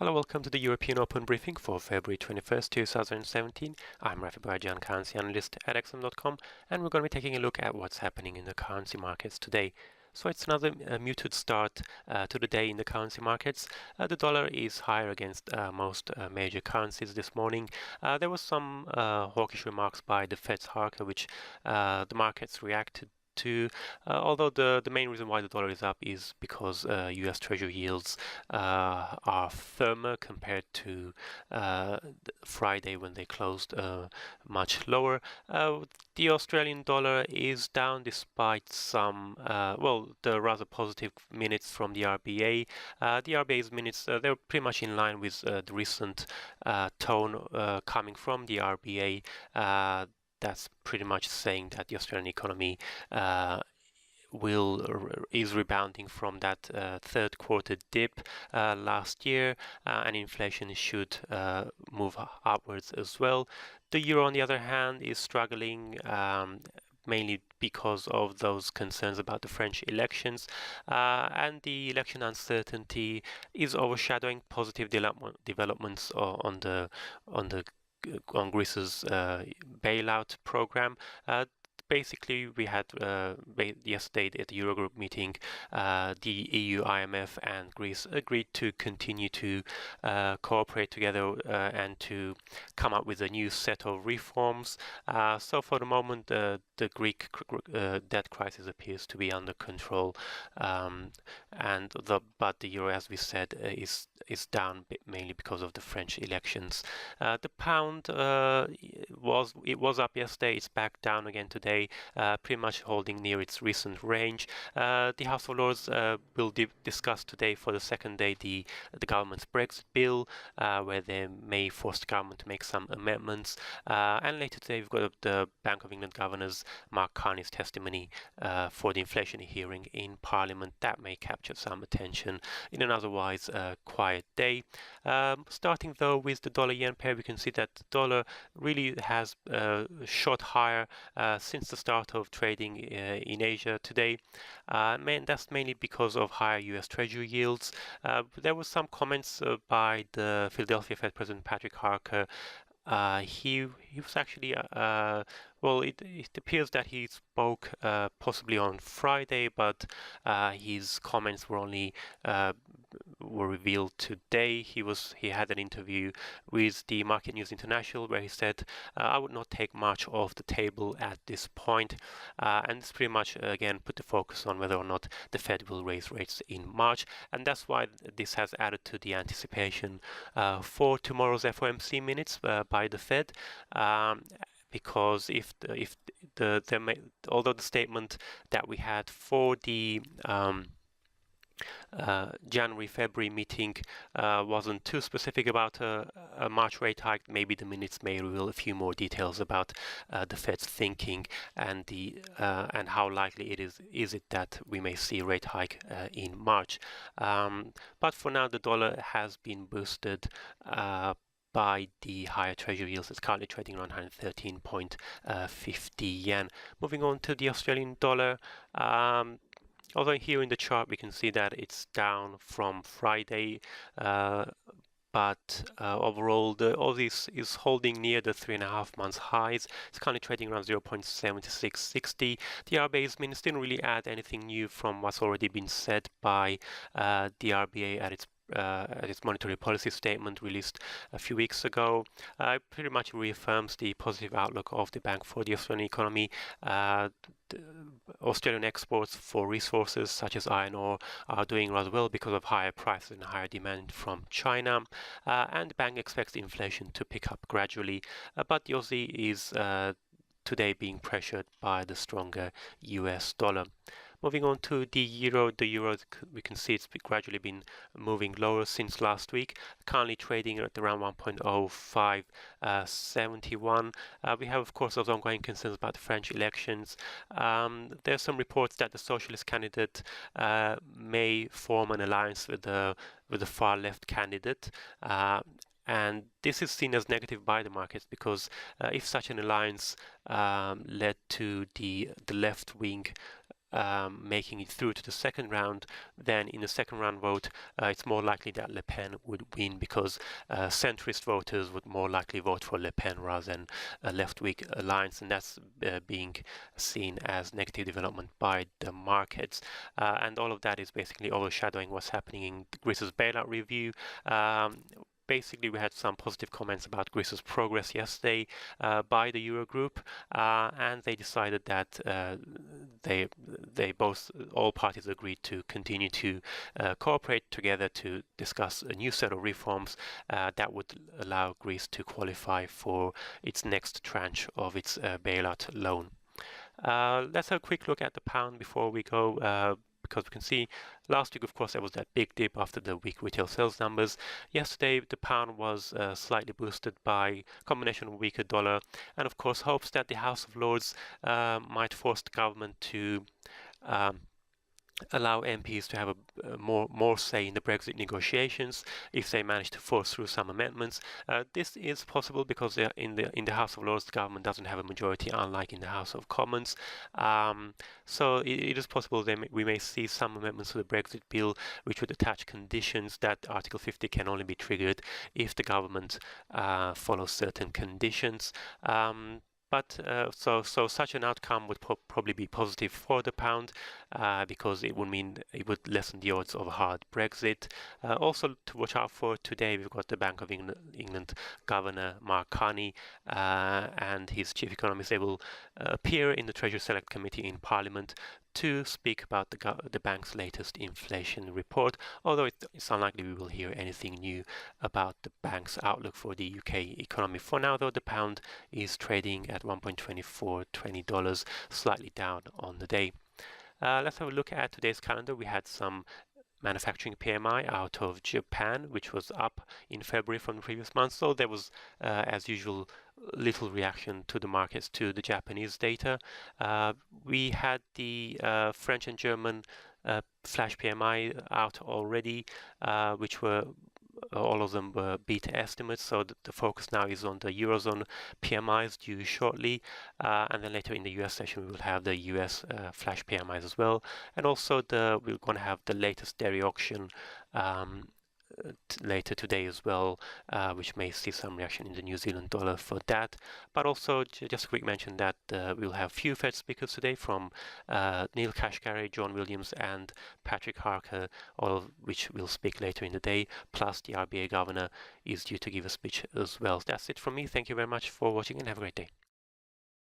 Hello, welcome to the European Open briefing for February 21st, 2017. I'm Rafi Barajan, currency analyst at XM.com, and we're going to be taking a look at what's happening in the currency markets today. So it's another muted start to the day in the currency markets. The dollar is higher against most major currencies this morning. There was some hawkish remarks by the Fed's Harker, which the markets reacted to, although the main reason why the dollar is up is because US Treasury yields are firmer compared to Friday when they closed much lower. The Australian dollar is down despite some, the rather positive minutes from the RBA. The RBA's minutes, they're pretty much in line with the recent tone coming from the RBA. That's pretty much saying that the Australian economy is rebounding from that third quarter dip last year, and inflation should move upwards as well. The euro, on the other hand, is struggling. Mainly because of those concerns about the French elections, and the election uncertainty is overshadowing positive developments on Greece's bailout program. Basically, we had yesterday at the Eurogroup meeting, the EU, IMF, and Greece agreed to continue to cooperate together and to come up with a new set of reforms. So for the moment, the Greek debt crisis appears to be under control, but the euro, as we said, is down mainly because of the French elections. The pound was up yesterday. It's back down again today, pretty much holding near its recent range. The House of Lords will discuss today for the second day the government's Brexit bill, where they may force the government to make some amendments. And later today we've got the Bank of England Governor's Mark Carney's testimony for the inflation hearing in Parliament. That may capture some attention in an otherwise quiet day. Starting though with the dollar-yen pair, we can see that the dollar really has shot higher since the start of trading in Asia today. That's mainly because of higher US Treasury yields. There was some comments by the Philadelphia Fed President Patrick Harker. He was actually it appears that he spoke possibly on Friday, but his comments were revealed today. He had an interview with the Market News International where he said, "I would not take much off the table at this point," and it's pretty much again put the focus on whether or not the Fed will raise rates in March, and that's why this has added to the anticipation for tomorrow's FOMC minutes by the Fed. Because although the statement that we had for the January-February meeting wasn't too specific about a March rate hike, maybe the minutes may reveal a few more details about the Fed's thinking and how likely is it that we may see a rate hike in March. But for now, the dollar has been boosted by the higher treasury yields. It's currently trading around 113.50 yen. Moving on to the Australian dollar. Although here in the chart we can see that it's down from Friday, but overall the Aussie is holding near the 3.5 months highs. It's currently trading around 0.7660. The RBA's minutes didn't really add anything new from what's already been said by the RBA at its monetary policy statement released a few weeks ago. Pretty much reaffirms the positive outlook of the bank for the Australian economy. Australian exports for resources such as iron ore are doing rather well because of higher prices and higher demand from China, and the bank expects inflation to pick up gradually, but the Aussie is today being pressured by the stronger US dollar. Moving on to the euro, we can see it's gradually been moving lower since last week, currently trading at around 1.0571. We have, of course, those ongoing concerns about the French elections. There are some reports that the socialist candidate may form an alliance with the far left candidate. And this is seen as negative by the markets because if such an alliance led to the left wing making it through to the second round, then in the second round vote, it's more likely that Le Pen would win, because centrist voters would more likely vote for Le Pen rather than a left-wing alliance, and that's being seen as negative development by the markets. And all of that is basically overshadowing what's happening in Greece's bailout review. Basically, we had some positive comments about Greece's progress yesterday by the Eurogroup, and they decided that all parties agreed to continue to cooperate together to discuss a new set of reforms that would allow Greece to qualify for its next tranche of its bailout loan. Let's have a quick look at the pound before we go. Because we can see last week, of course, there was that big dip after the weak retail sales numbers. Yesterday, the pound was slightly boosted by a combination of a weaker dollar and, of course, hopes that the House of Lords might force the government to allow MPs to have a more say in the Brexit negotiations if they manage to force through some amendments. This is possible because in the House of Lords, the government doesn't have a majority, unlike in the House of Commons. So it is possible we may see some amendments to the Brexit bill which would attach conditions that Article 50 can only be triggered if the government follows certain conditions. So such an outcome would probably be positive for the pound because it would mean it would lessen the odds of a hard Brexit. Also to watch out for today, we've got the Bank of England Governor Mark Carney and his chief economist. They will appear in the Treasury Select Committee in Parliament to speak about the bank's latest inflation report, although it's unlikely we will hear anything new about the bank's outlook for the UK economy. For now, though, the pound is trading at $1.2420, slightly down on the day. Let's have a look at today's calendar. We had some manufacturing PMI out of Japan, which was up in February from the previous month. So there was, as usual, little reaction to the markets to the Japanese data. We had the French and German flash PMI out already, which were all of them were beat estimates, so the focus now is on the Eurozone PMIs due shortly, and then later in the US session we will have the US flash PMIs as well, and also we're going to have the latest dairy auction later today as well, which may see some reaction in the New Zealand dollar for that. But also just a quick mention that we'll have few Fed speakers today from Neil Kashkari, John Williams and Patrick Harker, all of which will speak later in the day, plus the RBA governor is due to give a speech as well. That's it from me. Thank you very much for watching and have a great day.